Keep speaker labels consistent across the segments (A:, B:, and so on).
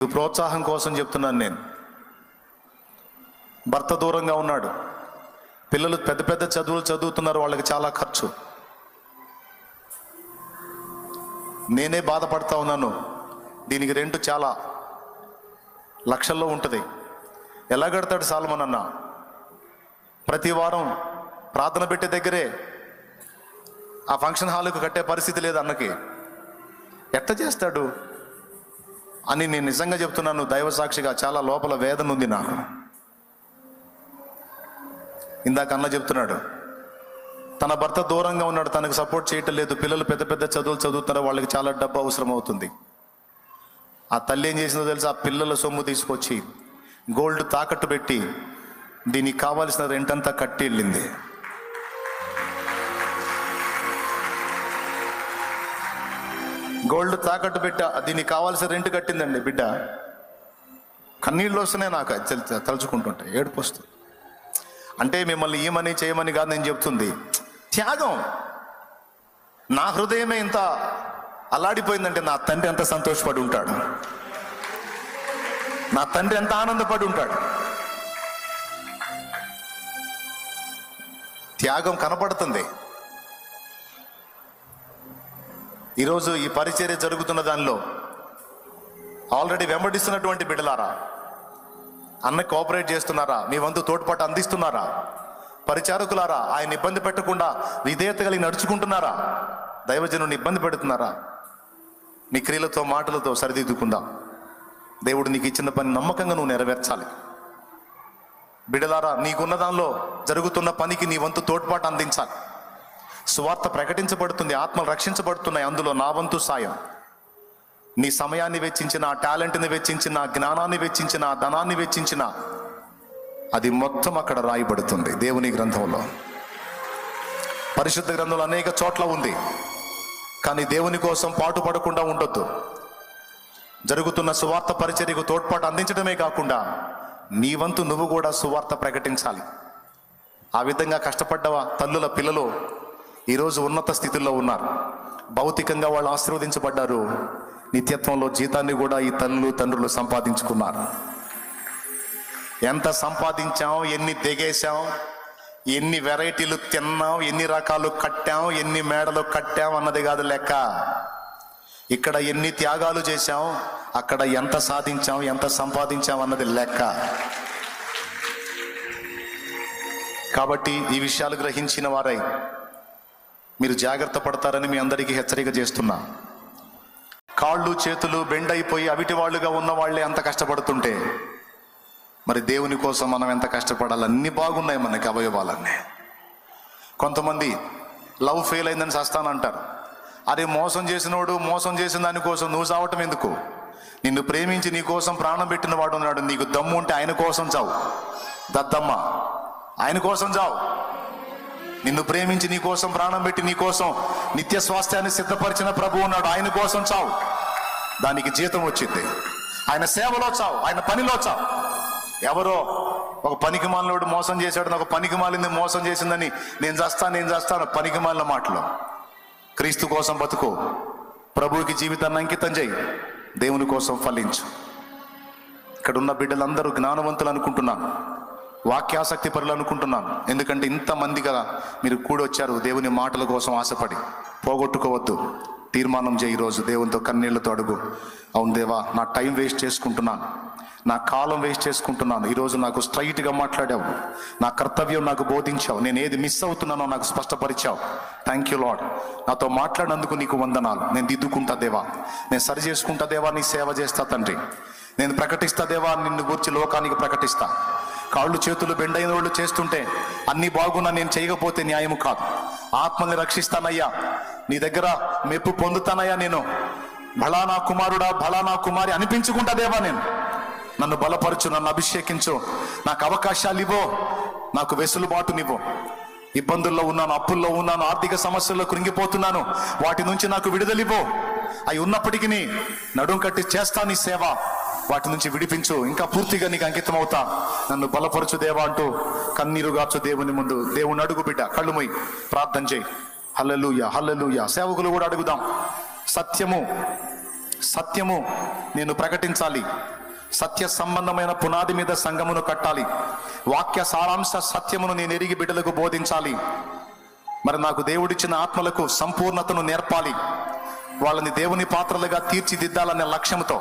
A: ప్రోత్సాహం కోసం చెప్తున్నాను నేను. భర్త దూరంగా ఉన్నాడు, పిల్లలు పెద్ద పెద్ద చదువులు చదువుతున్నారు, వాళ్ళకి చాలా ఖర్చు. నేనే బాధపడతా ఉన్నాను. దీనికి రెంట్ చాలా లక్షల్లో ఉంటుంది. ఎలా కడతాడు సాల్మన్ అన్న? ప్రతి వారం ప్రార్థన పెట్టే దగ్గరే ఆ ఫంక్షన్ హాల్కు కట్టే పరిస్థితి లేదు అన్నకి. ఎట్ట చేస్తాడు అని నేను నిజంగా చెప్తున్నాను, దైవ సాక్షిగా. చాలా లోపల వేదన ఉంది నాకు. ఇందాక అన్న చెప్తున్నాడు, తన భర్త దూరంగా ఉన్నాడు, తనకు సపోర్ట్ చేయటం లేదు, పిల్లలు పెద్ద పెద్ద చదువులు చదువుతున్నారు, వాళ్ళకి చాలా డబ్బు అవసరం అవుతుంది. ఆ తల్లి ఏం చేసిందో తెలుసా? ఆ పిల్లల సొమ్ము తీసుకొచ్చి గోల్డ్ తాకట్టు పెట్టి దీనికి కావాల్సిన రెంట్ అంతా కట్టి వెళ్ళింది. గోల్డ్ తాకట్టు పెట్టి దీనికి కావాల్సిన రెంట్ కట్టిందండి బిడ్డ. కన్నీళ్ళు వస్తున్నాయి నాకు తలుచుకుంటుంటే, ఏడుపు వస్తుంది. అంటే మిమ్మల్ని ఏమని చేయమని కాదు నేను చెప్తుంది, త్యాగం. నా హృదయమే ఇంత అల్లాడిపోయిందంటే నా తండ్రి ఎంత సంతోషపడి ఉంటాడు, నా తండ్రి ఎంత ఆనందపడి ఉంటాడు. త్యాగం కనపడుతుంది. ఈరోజు ఈ పరిచర్య జరుగుతున్న దానిలో ఆల్రెడీ వెంబడిస్తున్నటువంటి బిడ్డలారా, అన్న కోఆపరేట్ చేస్తున్నారా? మీ వంతు తోడ్పాటు అందిస్తున్నారా? పరిచారకులారా, ఆయన ఇబ్బంది పెట్టకుండా విధేయత కలిగి నడుచుకుంటున్నారా? దైవజనుని ఇబ్బంది పెడుతున్నారా? నీ క్రియలతో మాటలతో సరిదిద్దుకుందాం. దేవుడు నీకు ఇచ్చిన పని నమ్మకంగా నువ్వు నెరవేర్చాలి. బిడ్డలారా, నీకున్న దానిలో జరుగుతున్న పనికి నీ వంతు తోడ్పాటు అందించాలి. సువార్త ప్రకటించబడుతుంది, ఆత్మలు రక్షించబడుతున్నాయి, అందులో నా వంతు సాయం. నీ సమయాన్ని వెచ్చించిన, ఆ టాలెంట్ని వెచ్చించిన, ఆ జ్ఞానాన్ని వెచ్చించిన, ఆ ధనాన్ని వెచ్చించిన, అది మొత్తం అక్కడ రాయబడుతుంది దేవుని గ్రంథంలో. పరిశుద్ధ గ్రంథంలో అనేక చోట్ల ఉంది. కానీ దేవుని కోసం పాటుపడకుండా ఉండొద్దు. జరుగుతున్న సువార్త పరిచర్యకు తోడ్పాటు అందించడమే కాకుండా నీ వంతు నువ్వు కూడా సువార్త ప్రకటించాలి. ఆ విధంగా కష్టపడ్డవా తల్లుల పిల్లలు ఈరోజు ఉన్నత స్థితిలో ఉన్నారు. భౌతికంగా వాళ్ళు ఆశీర్వదించబడ్డారు, నిత్యత్వంలో జీతాన్ని కూడా ఈ తల్లులు తండ్రులు సంపాదించుకున్నారు. ఎంత సంపాదించాం, ఎన్ని తెగేశాం, ఎన్ని వెరైటీలు తిన్నాం, ఎన్ని రకాలు కట్టాం, ఎన్ని మేడలు కట్టాం అన్నది కాదు లెక్క. ఇక్కడ ఎన్ని త్యాగాలు చేశాం, అక్కడ ఎంత సాధించాం, ఎంత సంపాదించాం అన్నది లెక్క. కాబట్టి ఈ విషయాలు గ్రహించిన వారై మీరు జాగ్రత్త పడతారని మీ అందరికీ హెచ్చరిక చేస్తున్నా. కాళ్ళు చేతులు బెండ్ అయిపోయి అవిటి వాళ్ళుగా ఉన్న వాళ్ళే అంత కష్టపడుతుంటే మరి దేవుని కోసం మనం ఎంత కష్టపడాలి? అన్నీ బాగున్నాయి మనకి అవయవాలన్నీ. కొంతమంది లవ్ ఫెయిల్ అయిందని చస్తానంటారు. అరే, మోసం చేసినోడు మోసం చేసిన దానికోసం నువ్వు చావటం ఎందుకు? నిన్ను ప్రేమించి నీ కోసం ప్రాణం పెట్టిన వాడు ఉన్నాడు. నీకు దమ్ము ఉంటే ఆయన కోసం చావు. దద్దమ్మ, ఆయన కోసం చావు. నిన్ను ప్రేమించి నీ కోసం ప్రాణం పెట్టి నీ కోసం నిత్య స్వాస్థ్యాన్ని సిద్ధపరిచిన ప్రభు ఉన్నాడు, ఆయన కోసం చావు. దానికి జీతం వచ్చింది. ఆయన సేవలో చావు, ఆయన పనిలో చావు. ఎవరో ఒక పనికి మాలినోడు మోసం చేశాడు, ఒక పనికి మాలింది మోసం చేసిందని నేను చేస్తాను పనికి మాలిన మాటలు. క్రీస్తు కోసం బతుకు, ప్రభువుకి జీవితాన్ని అంకితం చేయి, దేవుని కోసం ఫలించు. ఇక్కడ ఉన్న బిడ్డలందరూ జ్ఞానవంతులు అనుకుంటున్నాను, వాక్యాసక్తి పరులు అనుకుంటున్నాను. ఎందుకంటే ఇంతమందిగా మీరు కూడొచ్చారు దేవుని మాటల కోసం ఆశపడి. పోగొట్టుకోవద్దు. తీర్మానం చేయి. ఈరోజు దేవునితో కన్నీళ్లతో అడుగు, అవును దేవా, నా టైం వేస్ట్ చేసుకుంటున్నాను, నా కాలం వేస్ట్ చేసుకుంటున్నాను. ఈరోజు నాకు స్ట్రైట్గా మాట్లాడావు, నా కర్తవ్యం నాకు బోధించావు, నేను ఏది మిస్ అవుతున్నానో నాకు స్పష్టపరిచావు. Thank you lord. నాతో మాట్లాడినందుకు నీకు వందనాలు. నేను దిద్దుకుంటా దేవా, నేను సరి చేసుకుంటా దేవా, నీ సేవ చేస్తా తండ్రి. నేను ప్రకటిస్తా దేవా, నిన్ను గురించి లోకానికి ప్రకటిస్తా. కాళ్ళు చేతులు బెండైన వాళ్ళు చేస్తుంటే అన్నీ బాగున్నా నేను చేయకపోతే న్యాయము కాదు. ఆత్మల్ని రక్షిస్తానయ్యా, నీ దగ్గర మెప్పు పొందుతానయ్యా. నేను భళా నా కుమారుడా, భళా నా కుమారి అనిపించుకుంటా దేవా. నేను నన్ను బలపరచు, నన్ను అభిషేకించు, నాకు అవకాశాలు ఇవ్వు, నాకు వెసులుబాటునివ్వు. ఇబ్బందుల్లో ఉన్నాను, అప్పుల్లో ఉన్నాను, ఆర్థిక సమస్యల్లో కృంగిపోతున్నాను, వాటి నుంచి నాకు విడుదలివ్వు. అవి ఉన్నప్పటికీ నడుం కట్టి చేస్తా నీ సేవ. వాటి నుంచి విడిపించు, ఇంకా పూర్తిగా నీకు అంకితం అవుతా. నన్ను బలపరచు దేవా అంటూ కన్నీరు గార్చు దేవుని ముందు. దేవుని అడుగు బిడ్డ, కళ్ళు మూయి, ప్రార్థన చేయి. హల్లెలూయా, హల్లెలూయా. సేవకులు కూడా అడుగుదాం. సత్యము నేను ప్రకటించాలి. సత్య సంబంధమైన పునాది మీద సంఘమును కట్టాలి. వాక్య సారాంశ సత్యమును నేను ఎరిగి బిడ్డలకు బోధించాలి. మరి నాకు దేవుడిచ్చిన ఆత్మలకు సంపూర్ణతను నేర్పాలి. వాళ్ళని దేవుని పాత్రలుగా తీర్చిదిద్దాలనే లక్ష్యంతో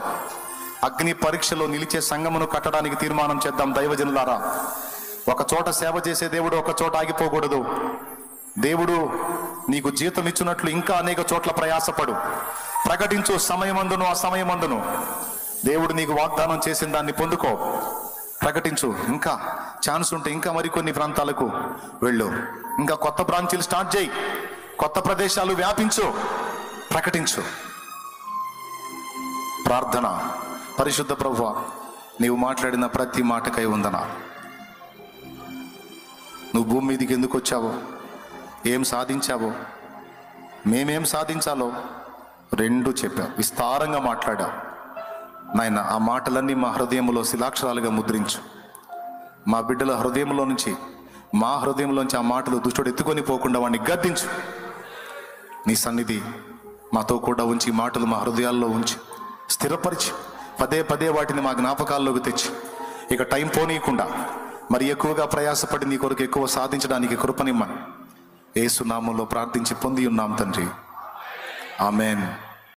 A: అగ్ని పరీక్షలో నిలిచే సంఘమును కట్టడానికి తీర్మానం చేద్దాం. దైవజనులారా, ఒక చోట సేవ చేసే దేవుడు ఒక చోట ఆగిపోకూడదు. దేవుడు నీకు జీతం ఇచ్చినట్లు ఇంకా అనేక చోట్ల ప్రయాసపడు, ప్రకటించు. సమయమందును అసమయమందును దేవుడు నీకు వాగ్దానం చేసిన దాన్ని పొందుకో, ప్రకటించు. ఇంకా ఛాన్స్ ఉంటే ఇంకా మరికొన్ని ప్రాంతాలకు వెళ్ళు, ఇంకా కొత్త బ్రాంచీలు స్టార్ట్ చేయి, కొత్త ప్రదేశాలు వ్యాపించు, ప్రకటించు. ప్రార్థన. పరిశుద్ధ ప్రభువా, నీవు మాట్లాడిన ప్రతి మాటకై వందనాలు. నువ్వు భూమి మీదకి ఎందుకు వచ్చావో, ఏం సాధించావో, మేమేం సాధించాలో రెండు చెప్పావు, విస్తారంగా మాట్లాడావు నాయన. ఆ మాటలన్నీ మా హృదయంలో శిలాక్షరాలుగా ముద్రించు. మా బిడ్డల హృదయంలో నుంచి, మా హృదయంలోంచి ఆ మాటలు దుష్టుడు ఎత్తుకొని పోకుండా వాడిని గద్దించు. నీ సన్నిధి మాతో కూడా ఉంచి, మాటలు మా హృదయాల్లో ఉంచి స్థిరపరిచి పదే పదే వాటిని మా జ్ఞాపకాల్లోకి తెచ్చి ఇక టైం పోనీయకుండా మరి ఎక్కువగా ప్రయాసపడి నీ కొరకు ఎక్కువ సాధించడానికి కృపనిమ్మని యేసు నామములో ప్రార్థించి పొంది ఉన్నాం తండ్రి. ఆమెన్.